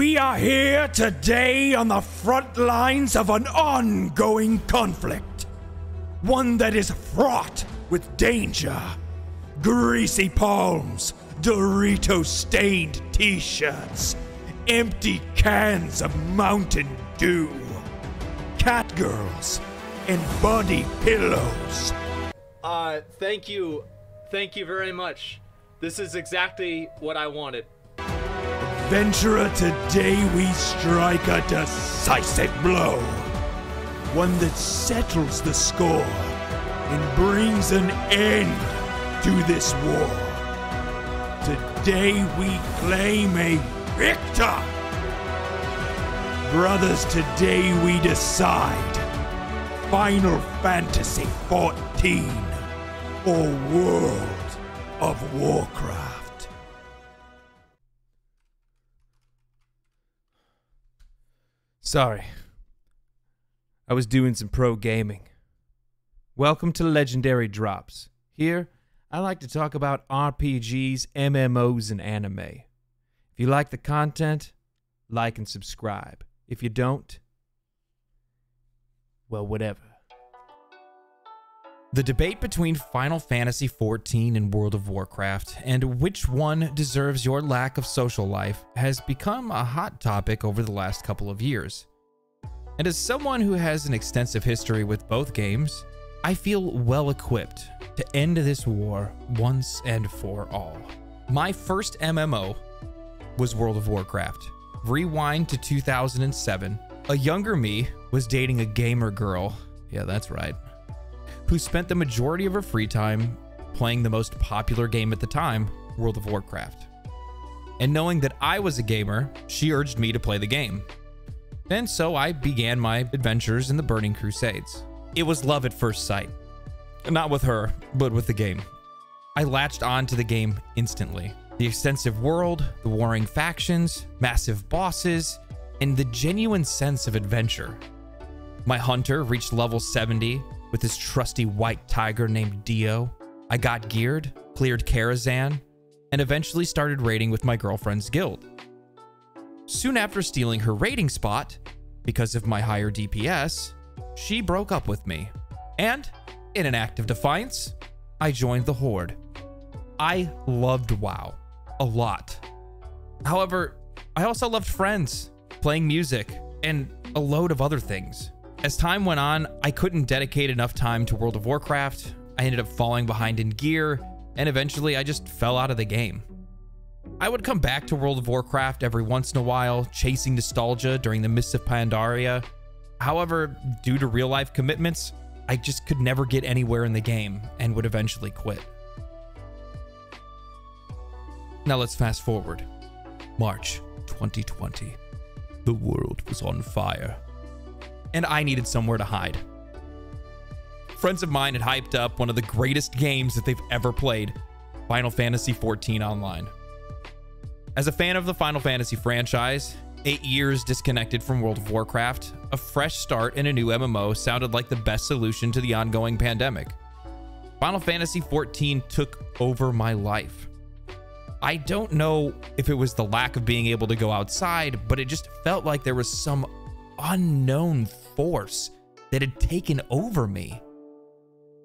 We are here today on the front lines of an ongoing conflict. One that is fraught with danger. Greasy palms, Dorito-stained t-shirts, empty cans of Mountain Dew, catgirls, and body pillows. Thank you. Thank you very much. This is exactly what I wanted. Adventurer, today we strike a decisive blow. One that settles the score and brings an end to this war. Today we claim a victor. Brothers, today we decide Final Fantasy XIV or World of Warcraft. Sorry. I was doing some pro gaming. Welcome to Legendary Drops. Here, I like to talk about RPGs, MMOs, and anime. If you like the content, like and subscribe. If you don't, well, whatever. The debate between Final Fantasy XIV and World of Warcraft, and which one deserves your lack of social life, has become a hot topic over the last couple of years. And as someone who has an extensive history with both games, I feel well equipped to end this war once and for all. My first MMO was World of Warcraft. Rewind to 2007. A younger me was dating a gamer girl, yeah, that's right, who spent the majority of her free time playing the most popular game at the time, World of Warcraft. And knowing that I was a gamer, she urged me to play the game. And so I began my adventures in the Burning Crusades. It was love at first sight. Not with her, but with the game. I latched on to the game instantly. The extensive world, the warring factions, massive bosses, and the genuine sense of adventure. My hunter reached level 70 with his trusty white tiger named Dio. I got geared, cleared Karazhan, and eventually started raiding with my girlfriend's guild. Soon after stealing her raiding spot, because of my higher DPS, she broke up with me. And, in an act of defiance, I joined the Horde. I loved WoW a lot. However, I also loved friends, playing music, and a load of other things. As time went on, I couldn't dedicate enough time to World of Warcraft. I ended up falling behind in gear, and eventually I just fell out of the game. I would come back to World of Warcraft every once in a while, chasing nostalgia during the Mists of Pandaria. However, due to real-life commitments, I just could never get anywhere in the game and would eventually quit. Now let's fast forward. March 2020. The world was on fire, and I needed somewhere to hide. Friends of mine had hyped up one of the greatest games that they've ever played, Final Fantasy XIV Online. As a fan of the Final Fantasy franchise, 8 years disconnected from World of Warcraft, a fresh start in a new MMO sounded like the best solution to the ongoing pandemic. Final Fantasy XIV took over my life. I don't know if it was the lack of being able to go outside, but it just felt like there was some unknown force that had taken over me.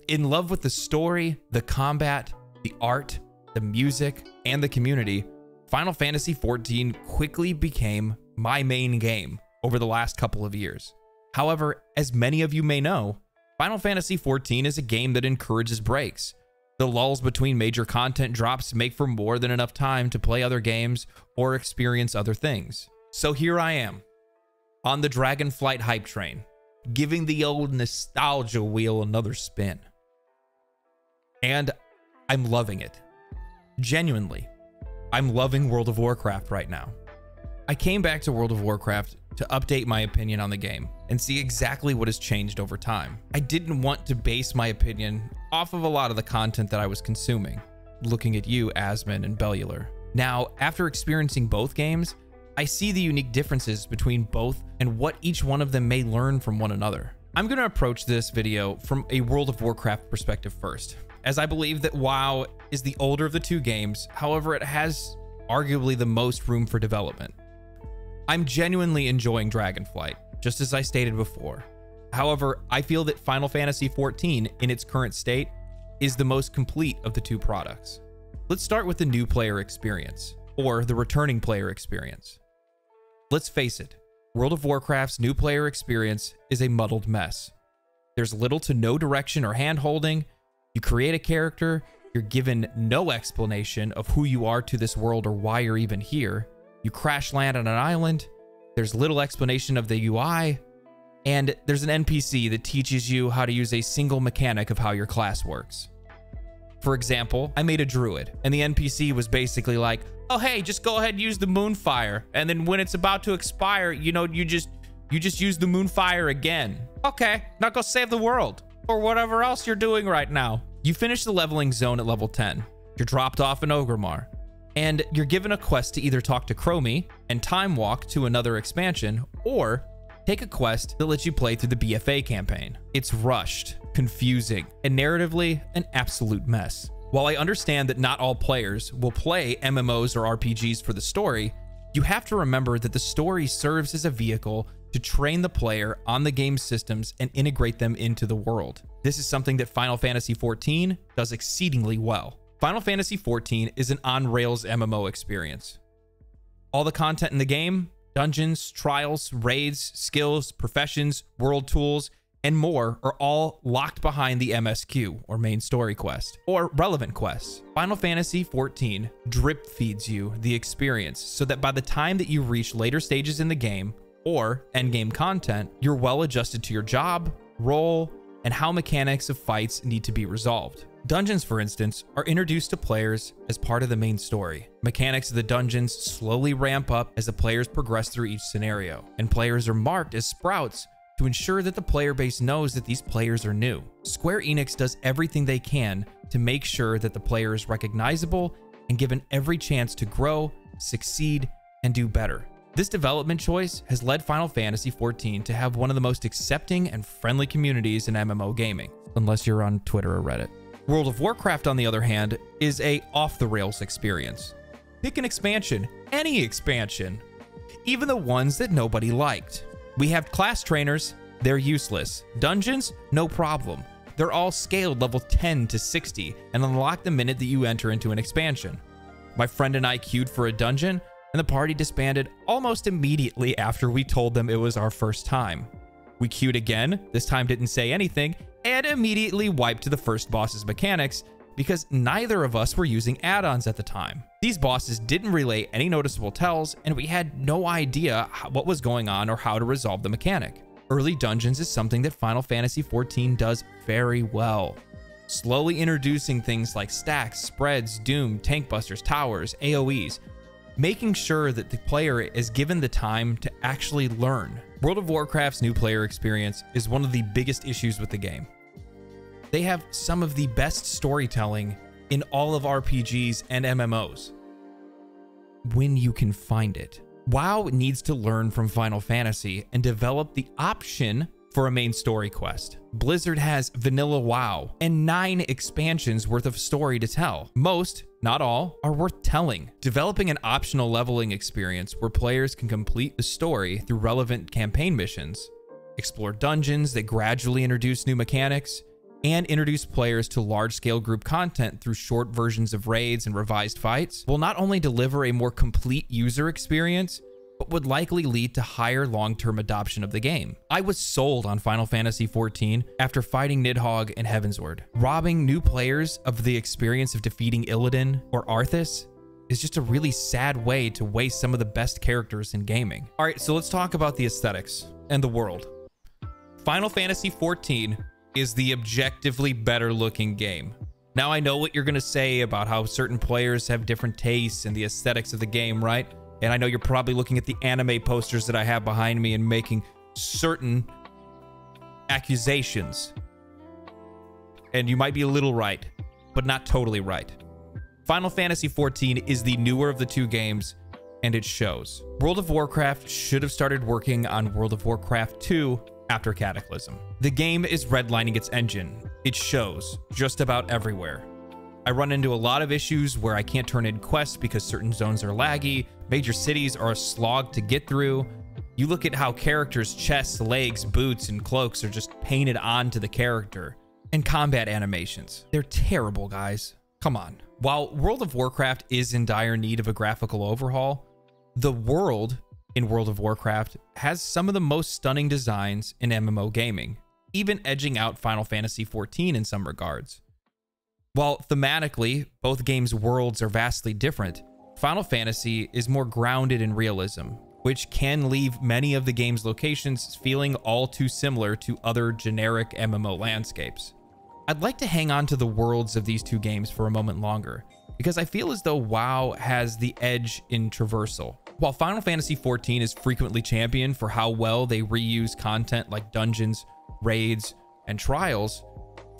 In love with the story, the combat, the art, the music, and the community, Final Fantasy XIV quickly became my main game over the last couple of years. However, as many of you may know, Final Fantasy XIV is a game that encourages breaks. The lulls between major content drops make for more than enough time to play other games or experience other things. So here I am, on the Dragonflight hype train, giving the old nostalgia wheel another spin. And I'm loving it. Genuinely, I'm loving World of Warcraft right now. I came back to World of Warcraft to update my opinion on the game and see exactly what has changed over time. I didn't want to base my opinion off of a lot of the content that I was consuming, looking at you, Asmon and Bellular. Now, after experiencing both games, I see the unique differences between both and what each one of them may learn from one another. I'm going to approach this video from a World of Warcraft perspective first, as I believe that WoW is the older of the two games. However, it has arguably the most room for development. I'm genuinely enjoying Dragonflight, just as I stated before. However, I feel that Final Fantasy XIV, in its current state, is the most complete of the two products. Let's start with the new player experience, or the returning player experience. Let's face it, World of Warcraft's new player experience is a muddled mess. There's little to no direction or hand-holding. You create a character, you're given no explanation of who you are to this world or why you're even here. You crash land on an island, there's little explanation of the UI, and there's an NPC that teaches you how to use a single mechanic of how your class works. For example, I made a druid, and the NPC was basically like, oh hey, just go ahead and use the moonfire, and then when it's about to expire, you know, you just use the moonfire again. Okay, now go save the world, or whatever else you're doing right now. You finish the leveling zone at level 10. You're dropped off in Orgrimmar, and you're given a quest to either talk to Chromie and time walk to another expansion, or take a quest that lets you play through the BFA campaign. It's rushed, confusing, and narratively an absolute mess. While I understand that not all players will play MMOs or RPGs for the story, you have to remember that the story serves as a vehicle to train the player on the game's systems and integrate them into the world. This is something that Final Fantasy XIV does exceedingly well. Final Fantasy XIV is an on-rails MMO experience. All the content in the game, dungeons, trials, raids, skills, professions, world tools, and more are all locked behind the MSQ, or main story quest, or relevant quests. Final Fantasy XIV drip feeds you the experience so that by the time that you reach later stages in the game, or endgame content, you're well adjusted to your job, role, and how mechanics of fights need to be resolved. Dungeons, for instance, are introduced to players as part of the main story. Mechanics of the dungeons slowly ramp up as the players progress through each scenario, and players are marked as sprouts to ensure that the player base knows that these players are new. Square Enix does everything they can to make sure that the player is recognizable and given every chance to grow, succeed, and do better. This development choice has led Final Fantasy XIV to have one of the most accepting and friendly communities in MMO gaming, unless you're on Twitter or Reddit. World of Warcraft, on the other hand, is a off-the-rails experience. Pick an expansion, any expansion, even the ones that nobody liked. We have class trainers, they're useless. Dungeons, no problem. They're all scaled level 10 to 60 and unlock the minute that you enter into an expansion. My friend and I queued for a dungeon, and the party disbanded almost immediately after we told them it was our first time. We queued again, this time didn't say anything, and immediately wiped the first boss's mechanics because neither of us were using add-ons at the time. These bosses didn't relay any noticeable tells, and we had no idea what was going on or how to resolve the mechanic. Early dungeons is something that Final Fantasy XIV does very well. Slowly introducing things like stacks, spreads, doom, tank busters, towers, AoEs, making sure that the player is given the time to actually learn. World of Warcraft's new player experience is one of the biggest issues with the game. They have some of the best storytelling in all of RPGs and MMOs, when you can find it. WoW needs to learn from Final Fantasy and develop the option for a main story quest. Blizzard has vanilla WoW and 9 expansions worth of story to tell. Most, not all, are worth telling. Developing an optional leveling experience where players can complete the story through relevant campaign missions, explore dungeons that gradually introduce new mechanics, and introduce players to large-scale group content through short versions of raids and revised fights will not only deliver a more complete user experience, but would likely lead to higher long-term adoption of the game. I was sold on Final Fantasy XIV after fighting Nidhogg and Heavensward. Robbing new players of the experience of defeating Illidan or Arthas is just a really sad way to waste some of the best characters in gaming. All right, so let's talk about the aesthetics and the world. Final Fantasy XIV is the objectively better looking game. Now I know what you're gonna say about how certain players have different tastes and the aesthetics of the game, right? And I know you're probably looking at the anime posters that I have behind me and making certain accusations. And you might be a little right, but not totally right. Final Fantasy XIV is the newer of the two games, and it shows. World of Warcraft should have started working on World of Warcraft 2 after Cataclysm. The game is redlining its engine. It shows just about everywhere. I run into a lot of issues where I can't turn in quests because certain zones are laggy, Major cities are a slog to get through. You look at how characters' chests, legs, boots, and cloaks are just painted onto the character. And combat animations. They're terrible, guys. Come on. While World of Warcraft is in dire need of a graphical overhaul, the world in World of Warcraft has some of the most stunning designs in MMO gaming, even edging out Final Fantasy XIV in some regards. While thematically, both games' worlds are vastly different, Final Fantasy is more grounded in realism, which can leave many of the game's locations feeling all too similar to other generic MMO landscapes. I'd like to hang on to the worlds of these two games for a moment longer, because I feel as though WoW has the edge in traversal. While Final Fantasy XIV is frequently championed for how well they reuse content like dungeons, raids, and trials,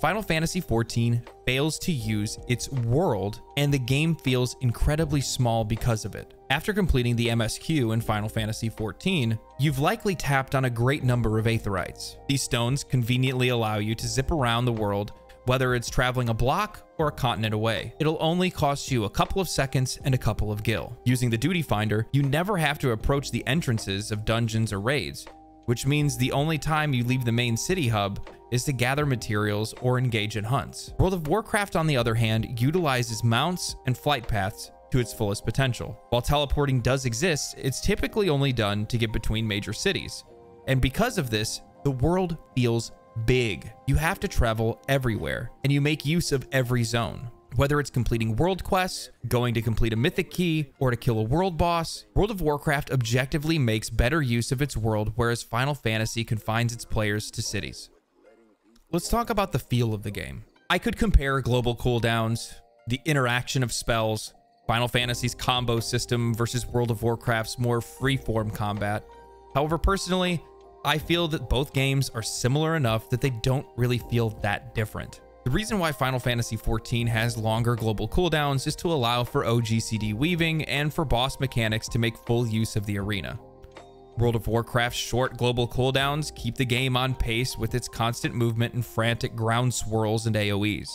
Final Fantasy XIV fails to use its world, and the game feels incredibly small because of it. After completing the MSQ in Final Fantasy XIV, you've likely tapped on a great number of aetherites. These stones conveniently allow you to zip around the world, whether it's traveling a block or a continent away. It'll only cost you a couple of seconds and a couple of gil. Using the duty finder, you never have to approach the entrances of dungeons or raids, which means the only time you leave the main city hub is to gather materials or engage in hunts. World of Warcraft, on the other hand, utilizes mounts and flight paths to its fullest potential. While teleporting does exist, it's typically only done to get between major cities. And because of this, the world feels big. You have to travel everywhere, and you make use of every zone. Whether it's completing world quests, going to complete a mythic key, or to kill a world boss, World of Warcraft objectively makes better use of its world, whereas Final Fantasy confines its players to cities. Let's talk about the feel of the game. I could compare global cooldowns, the interaction of spells, Final Fantasy's combo system versus World of Warcraft's more free-form combat. However, personally, I feel that both games are similar enough that they don't really feel that different. The reason why Final Fantasy XIV has longer global cooldowns is to allow for OGCD weaving and for boss mechanics to make full use of the arena. World of Warcraft's short global cooldowns keep the game on pace with its constant movement and frantic ground swirls and AoEs.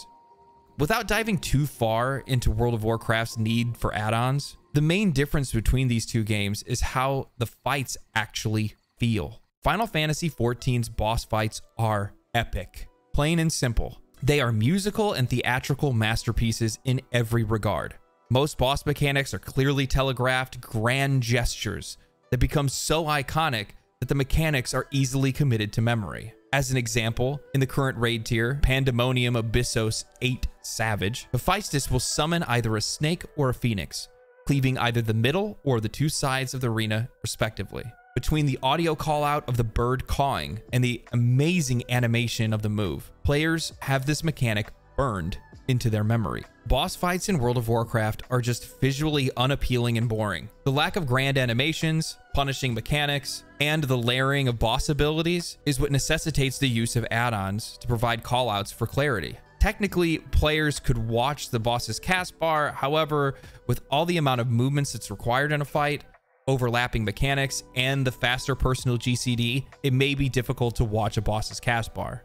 Without diving too far into World of Warcraft's need for add-ons, the main difference between these two games is how the fights actually feel. Final Fantasy XIV's boss fights are epic, plain and simple. They are musical and theatrical masterpieces in every regard. Most boss mechanics are clearly telegraphed grand gestures that become so iconic that the mechanics are easily committed to memory. As an example, in the current raid tier, Pandemonium Abyssos 8 Savage, Hephaestus will summon either a snake or a phoenix, cleaving either the middle or the two sides of the arena, respectively. Between the audio call out of the bird cawing and the amazing animation of the move, players have this mechanic burned into their memory. Boss fights in World of Warcraft are just visually unappealing and boring. The lack of grand animations, punishing mechanics, and the layering of boss abilities is what necessitates the use of add-ons to provide callouts for clarity. Technically, players could watch the boss's cast bar. However, with all the amount of movements that's required in a fight, overlapping mechanics, and the faster personal GCD, it may be difficult to watch a boss's cast bar.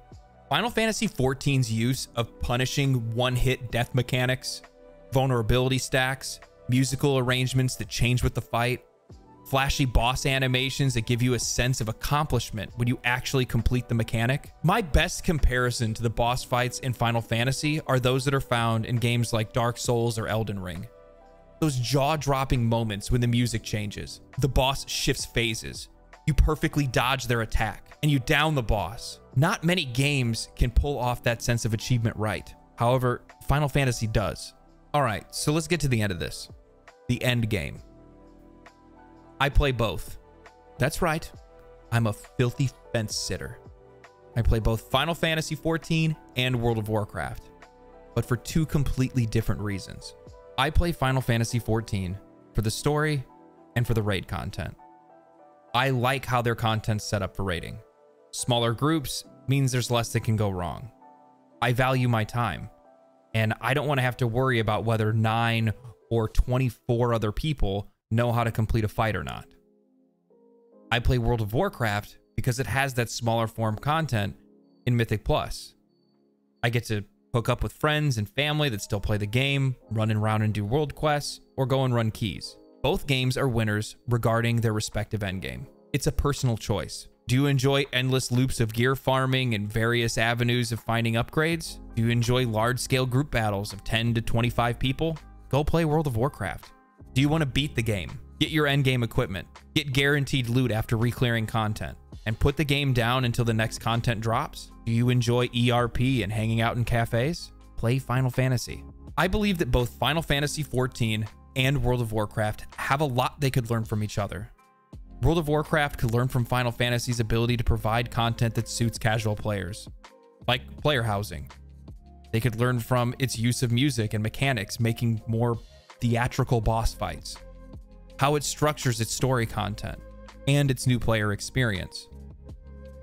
Final Fantasy XIV's use of punishing one-hit death mechanics, vulnerability stacks, musical arrangements that change with the fight, flashy boss animations that give you a sense of accomplishment when you actually complete the mechanic. My best comparison to the boss fights in Final Fantasy are those that are found in games like Dark Souls or Elden Ring. Those jaw-dropping moments when the music changes, the boss shifts phases, you perfectly dodge their attack, and you down the boss. Not many games can pull off that sense of achievement right. However, Final Fantasy does. All right, so let's get to the end of this. The end game. I play both. That's right. I'm a filthy fence sitter. I play both Final Fantasy XIV and World of Warcraft, but for two completely different reasons. I play Final Fantasy XIV for the story and for the raid content. I like how their content's set up for raiding. Smaller groups means there's less that can go wrong. I value my time, and I don't want to have to worry about whether 9 or 24 other people know how to complete a fight or not. I play World of Warcraft because it has that smaller form content in Mythic Plus. I get to hook up with friends and family that still play the game, run around and do world quests, or go and run keys. Both games are winners regarding their respective endgame. It's a personal choice. Do you enjoy endless loops of gear farming and various avenues of finding upgrades? Do you enjoy large-scale group battles of 10 to 25 people? Go play World of Warcraft. Do you want to beat the game, get your endgame equipment, get guaranteed loot after re-clearing content, and put the game down until the next content drops? Do you enjoy ERP and hanging out in cafes? Play Final Fantasy. I believe that both Final Fantasy XIV and World of Warcraft have a lot they could learn from each other. World of Warcraft could learn from Final Fantasy's ability to provide content that suits casual players, like player housing. They could learn from its use of music and mechanics, making more theatrical boss fights, how it structures its story content, and its new player experience.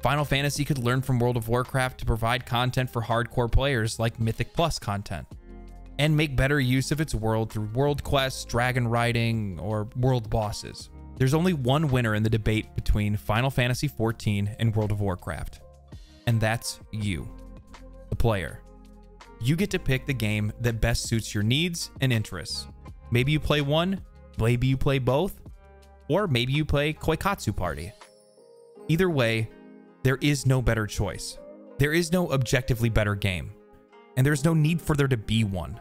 Final Fantasy could learn from World of Warcraft to provide content for hardcore players like Mythic Plus content, and make better use of its world through world quests, dragon riding, or world bosses. There's only one winner in the debate between Final Fantasy XIV and World of Warcraft, and that's you, the player. You get to pick the game that best suits your needs and interests. Maybe you play one, maybe you play both, or maybe you play Koikatsu Party. Either way, there is no better choice. There is no objectively better game, and there's no need for there to be one.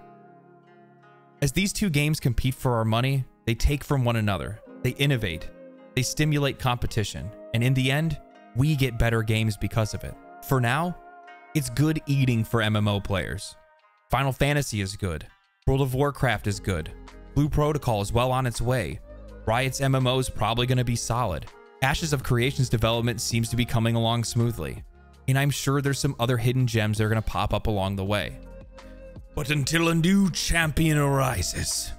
As these two games compete for our money, they take from one another. They innovate, they stimulate competition, and in the end, we get better games because of it. For now, it's good eating for MMO players. Final Fantasy is good. World of Warcraft is good. Blue Protocol is well on its way. Riot's MMO is probably going to be solid. Ashes of Creation's development seems to be coming along smoothly, and I'm sure there's some other hidden gems that are going to pop up along the way. But until a new champion arises,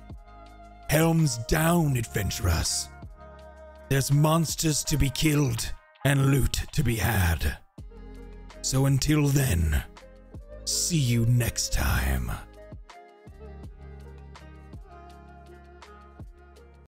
helms down, adventurers. There's monsters to be killed and loot to be had. So until then, see you next time.